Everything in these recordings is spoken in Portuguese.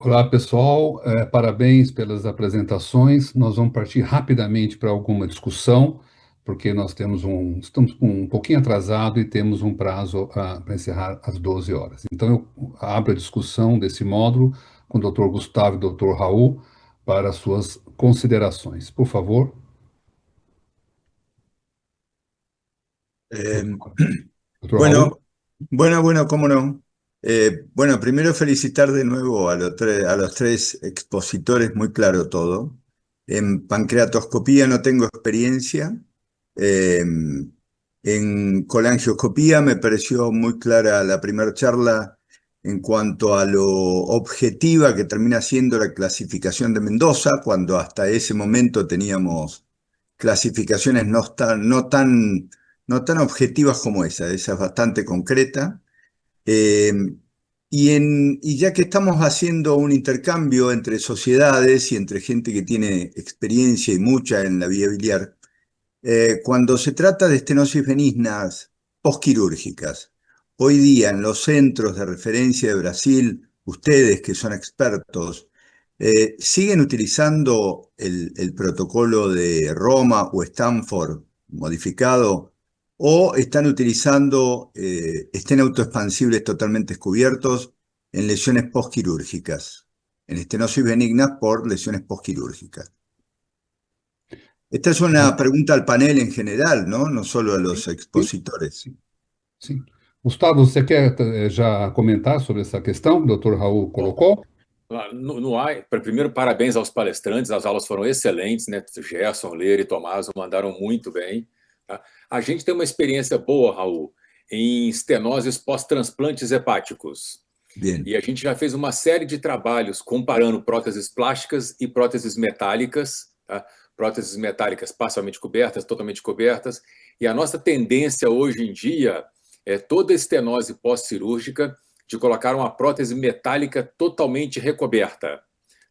Olá, pessoal. Parabéns pelas apresentações. Nós vamos partir rapidamente para alguma discussão, porque estamos com um pouquinho atrasado e temos um prazo para encerrar às 12 horas. Então, eu abro a discussão desse módulo com o Dr. Gustavo e o Dr. Raul para suas considerações. Por favor, Eh, Dr. Raul. bueno, bueno, cómo no. Bueno, primero felicitar de nuevo a los tres expositores, muy claro todo. En pancreatoscopía no tengo experiencia. Eh, en colangioscopía me pareció muy clara la primera charla en cuanto a lo objetiva que termina siendo la clasificación de Mendoza, cuando hasta ese momento teníamos clasificaciones no tan objetivas como esa es bastante concreta. Eh, y ya que estamos haciendo un intercambio entre sociedades y entre gente que tiene experiencia y mucha en la vía biliar, cuando se trata de estenosis benignas postquirúrgicas, hoy día en los centros de referencia de Brasil, ustedes que son expertos, ¿siguen utilizando el protocolo de Roma o Stanford modificado? ¿O están utilizando autoexpansibles totalmente descubiertos en lesiones postquirúrgicas, en estenosis benignas por lesiones postquirúrgicas? Esta es una pregunta al panel en general, ¿no? No solo a Sim, los sim, expositores. sim, sim. Gustavo, você quer já comentar sobre essa questão que o Dr. Raul Bom, colocou? primeiro, parabéns aos palestrantes, as aulas foram excelentes, né? Gerson, Leire e Tomás mandaram muito bem. Tá? A gente tem uma experiência boa, Raul, em estenoses pós-transplantes hepáticos. Bien, E a gente já fez uma série de trabalhos comparando próteses plásticas e próteses metálicas, tá? Próteses metálicas parcialmente cobertas, totalmente cobertas. E a nossa tendência hoje em dia é toda estenose pós-cirúrgica de colocar uma prótese metálica totalmente recoberta.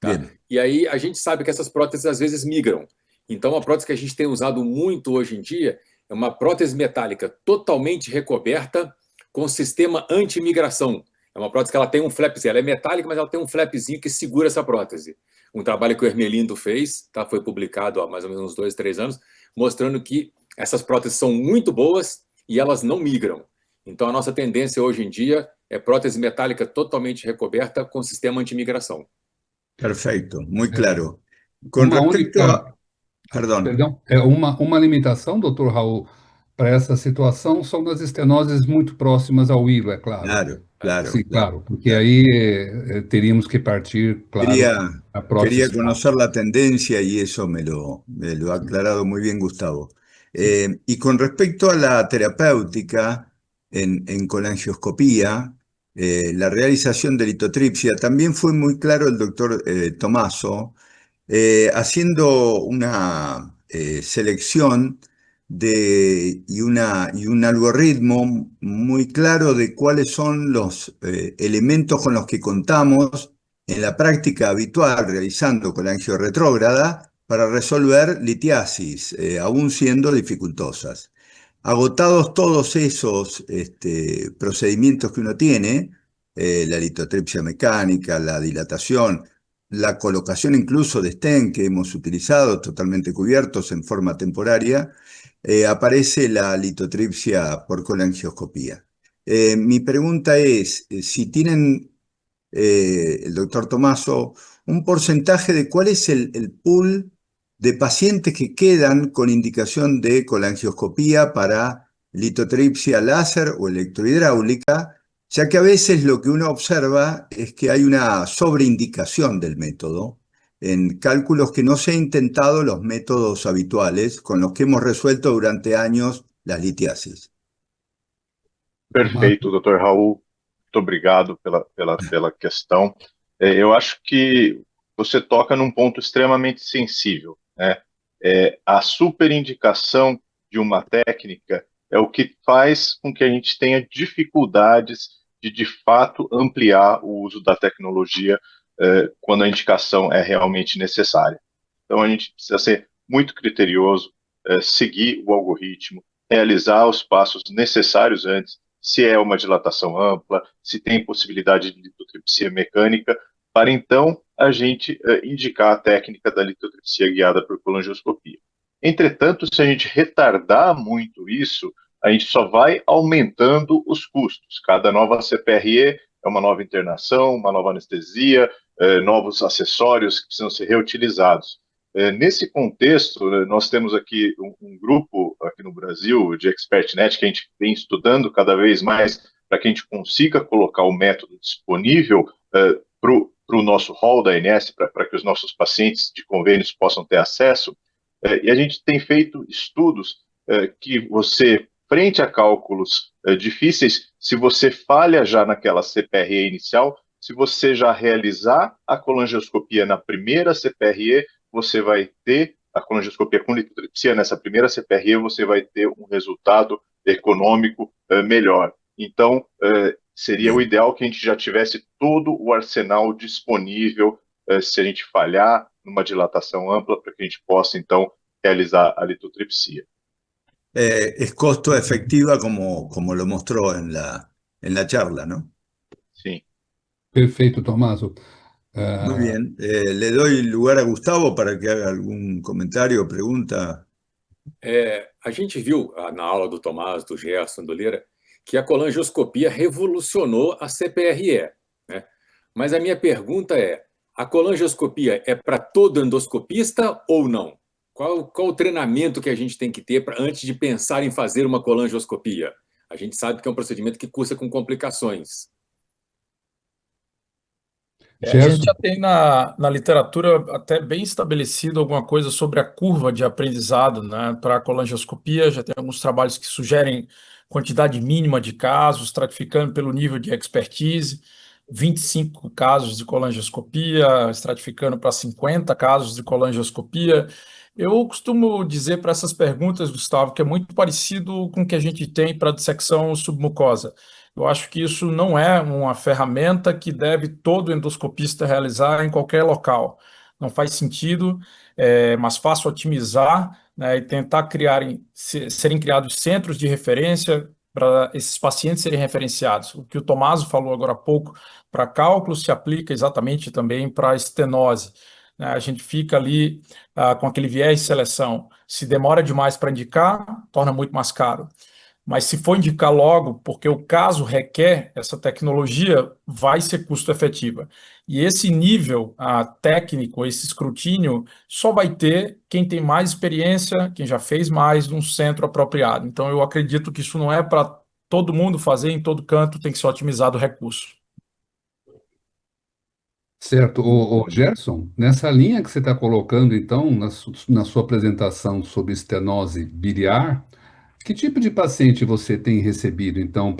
Tá? bien, E aí a gente sabe que essas próteses às vezes migram. Então, a prótese que a gente tem usado muito hoje em dia é uma prótese metálica totalmente recoberta com sistema anti-migração. É uma prótese que ela tem um flapzinho, ela é metálica, mas ela tem um flapzinho que segura essa prótese. Um trabalho que o Hermelindo fez, tá? Foi publicado há mais ou menos uns 2, 3 anos, mostrando que essas próteses são muito boas e elas não migram. Então, a nossa tendência hoje em dia é prótese metálica totalmente recoberta com sistema antimigração. perfecto, muy É, claro. Con uma respecto única a, perdón, Perdão, uma limitação, doutor Raul, para essa situação são nas estenoses muito próximas ao hilo, é claro. claro, claro, Sim, claro, claro, porque claro. aí teríamos que partir, claro, Quería, a próteses quería plásticas. conocer la tendencia y eso me lo ha aclarado muy bien Gustavo. Sim. Y con respecto a la terapéutica en colangioscopía, la realización de litotripsia, también fue muy claro el doctor Tomaso, haciendo una selección y un algoritmo muy claro de cuáles son los elementos con los que contamos en la práctica habitual realizando colangio retrógrada para resolver litiasis, aún siendo dificultosas. Agotados todos esos procedimientos que uno tiene, la litotripsia mecánica, la dilatación, la colocación incluso de stent que hemos utilizado totalmente cubiertos en forma temporaria, aparece la litotripsia por colangioscopía. Mi pregunta es, si tienen, el doctor Tomaso, un porcentaje de cuál es el pool de pacientes que quedan con indicación de colangioscopía para litotripsia láser o electrohidráulica, ya que a veces lo que uno observa es que hay una sobreindicación del método en cálculos que no se han intentado los métodos habituales con los que hemos resuelto durante años las litiasis. Tomás. Perfeito, Dr. Raul. Muito obrigado pela questão. Eu acho que você toca num ponto extremamente sensível, né? A superindicação de uma técnica é o que faz com que a gente tenha dificuldades de fato, ampliar o uso da tecnologia quando a indicação é realmente necessária. Então, a gente precisa ser muito criterioso, seguir o algoritmo, realizar os passos necessários antes, se é uma dilatação ampla, se tem possibilidade de litotripsia mecânica, para então a gente indicar a técnica da litotripsia guiada por colangioscopia. Entretanto, se a gente retardar muito isso, a gente só vai aumentando os custos. Cada nova CPRE é uma nova internação, uma nova anestesia, novos acessórios que precisam ser reutilizados. Nesse contexto, nós temos aqui um grupo aqui no Brasil de ExpertNet que a gente vem estudando cada vez mais para que a gente consiga colocar o método disponível para o nosso hall da ANS, para que os nossos pacientes de convênios possam ter acesso. E a gente tem feito estudos que você, frente a cálculos difíceis, se você falha já naquela CPRE inicial, se você já realizar a colangioscopia na primeira CPRE, você vai ter a colangioscopia com litotripsia nessa primeira CPRE, você vai ter um resultado econômico melhor. Então, seria o ideal que a gente já tivesse todo o arsenal disponível se a gente falhar numa dilatação ampla, para que a gente possa, então, realizar a litotripsia. Es costo efectiva como lo mostró en la charla, ¿no? Sim. Perfeito, Tomaso. Muy bien. Le doy lugar a Gustavo para que haga algún comentario o pregunta. A gente viu na aula do Tomás, do Gerson, do Lira, que a colangioscopia revolucionou a CPRE, né? Mas a minha pergunta é, a colangioscopia é para todo endoscopista ou não? Qual o treinamento que a gente tem que ter antes de pensar em fazer uma colangioscopia? A gente sabe que é um procedimento que cursa com complicações. A gente já tem na literatura até bem estabelecido alguma coisa sobre a curva de aprendizado, né, para a colangioscopia. Já tem alguns trabalhos que sugerem quantidade mínima de casos, estratificando pelo nível de expertise, 25 casos de colangioscopia, estratificando para 50 casos de colangioscopia. Eu costumo dizer para essas perguntas, Gustavo, que é muito parecido com o que a gente tem para dissecção submucosa. Eu acho que isso não é uma ferramenta que deve todo endoscopista realizar em qualquer local. Não faz sentido, é mais fácil otimizar, né, e tentar serem criados centros de referência para esses pacientes serem referenciados. O que o Tomaso falou agora há pouco, para cálculo se aplica exatamente também para estenose. Né, a gente fica ali com aquele viés de seleção. Se demora demais para indicar, torna muito mais caro. Mas se for indicar logo, porque o caso requer essa tecnologia, vai ser custo efetiva. E esse nível técnico, esse escrutínio, só vai ter quem tem mais experiência, quem já fez mais num centro apropriado. Então, eu acredito que isso não é para todo mundo fazer em todo canto, tem que ser otimizado o recurso. Certo. O Gerson, nessa linha que você está colocando, então, na sua apresentação sobre estenose biliar, que tipo de paciente você tem recebido, então,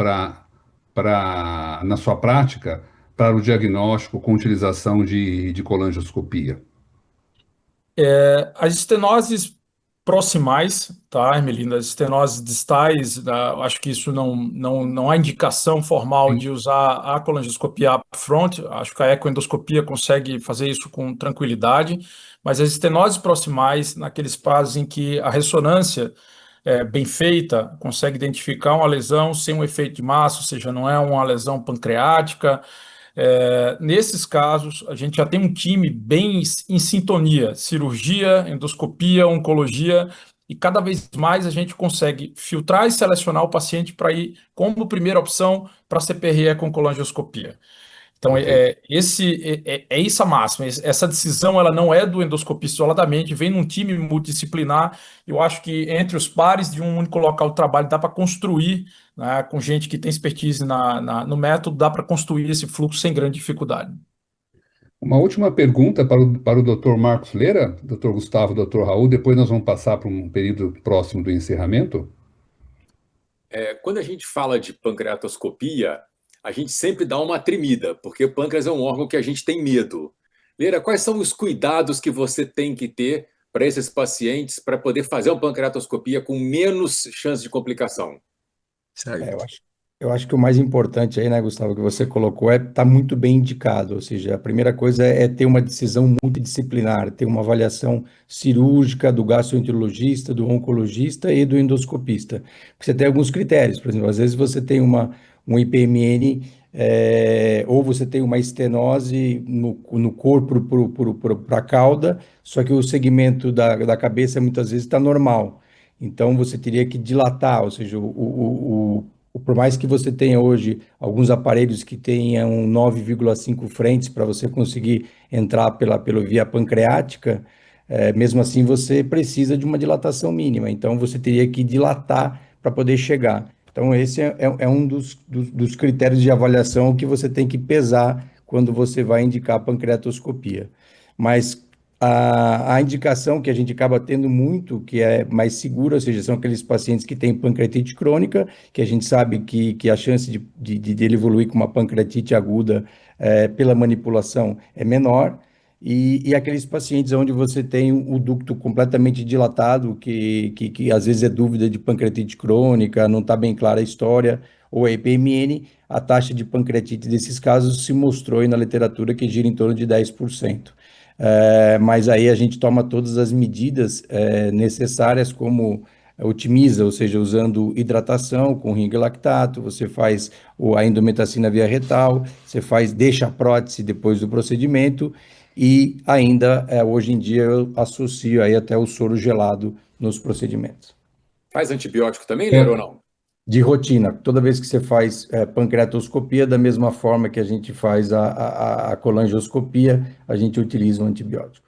na sua prática, para o diagnóstico com utilização de colangioscopia? As estenoses proximais, tá, Ermelina? As estenoses distais, acho que isso não há indicação formal de usar a colangioscopia upfront. Acho que a ecoendoscopia consegue fazer isso com tranquilidade, mas as estenoses proximais, naqueles casos em que a ressonância bem feita, consegue identificar uma lesão sem um efeito de massa, ou seja, não é uma lesão pancreática. Nesses casos, a gente já tem um time bem em sintonia, cirurgia, endoscopia, oncologia, e cada vez mais a gente consegue filtrar e selecionar o paciente para ir como primeira opção para CPRE com colangioscopia. Então, é isso a máxima. Essa decisão ela não é do endoscopista isoladamente, vem num time multidisciplinar. Eu acho que entre os pares de um único local de trabalho dá para construir, né, com gente que tem expertise no método, dá para construir esse fluxo sem grande dificuldade. Uma última pergunta para o Dr. Marcos Leira, Dr. Gustavo, Dr. Raul, depois nós vamos passar para um período próximo do encerramento. Quando a gente fala de pancreatoscopia, a gente sempre dá uma tremida, porque o pâncreas é um órgão que a gente tem medo. Leira, quais são os cuidados que você tem que ter para esses pacientes para poder fazer uma pancreatoscopia com menos chance de complicação? Eu acho que o mais importante aí, né, Gustavo, que você colocou é estar muito bem indicado, ou seja, a primeira coisa é ter uma decisão multidisciplinar, ter uma avaliação cirúrgica do gastroenterologista, do oncologista e do endoscopista. Porque você tem alguns critérios, por exemplo, às vezes você tem um IPMN ou você tem uma estenose no corpo para a cauda, só que o segmento da cabeça muitas vezes está normal. Então você teria que dilatar, ou seja, por mais que você tenha hoje alguns aparelhos que tenham 9,5 frentes para você conseguir entrar pela via pancreática, mesmo assim você precisa de uma dilatação mínima. Então você teria que dilatar para poder chegar. Então esse é um dos critérios de avaliação que você tem que pesar quando você vai indicar a pancreatoscopia. Mas a indicação que a gente acaba tendo muito, que é mais segura, ou seja, são aqueles pacientes que têm pancreatite crônica, que a gente sabe que a chance de ele evoluir com uma pancreatite aguda pela manipulação é menor, e aqueles pacientes onde você tem o ducto completamente dilatado, que às vezes é dúvida de pancreatite crônica, não está bem clara a história, ou é IPMN, a taxa de pancreatite desses casos se mostrou aí na literatura que gira em torno de 10%. Mas aí a gente toma todas as medidas necessárias, como otimiza, ou seja, usando hidratação com zinco lactato, você faz a endometacina via retal, deixa a prótese depois do procedimento, e ainda, hoje em dia, eu associo aí até o soro gelado nos procedimentos. Faz antibiótico também, Leandro, ou não? De rotina, toda vez que você faz pancreatoscopia, da mesma forma que a gente faz a colangioscopia, a gente utiliza um antibiótico.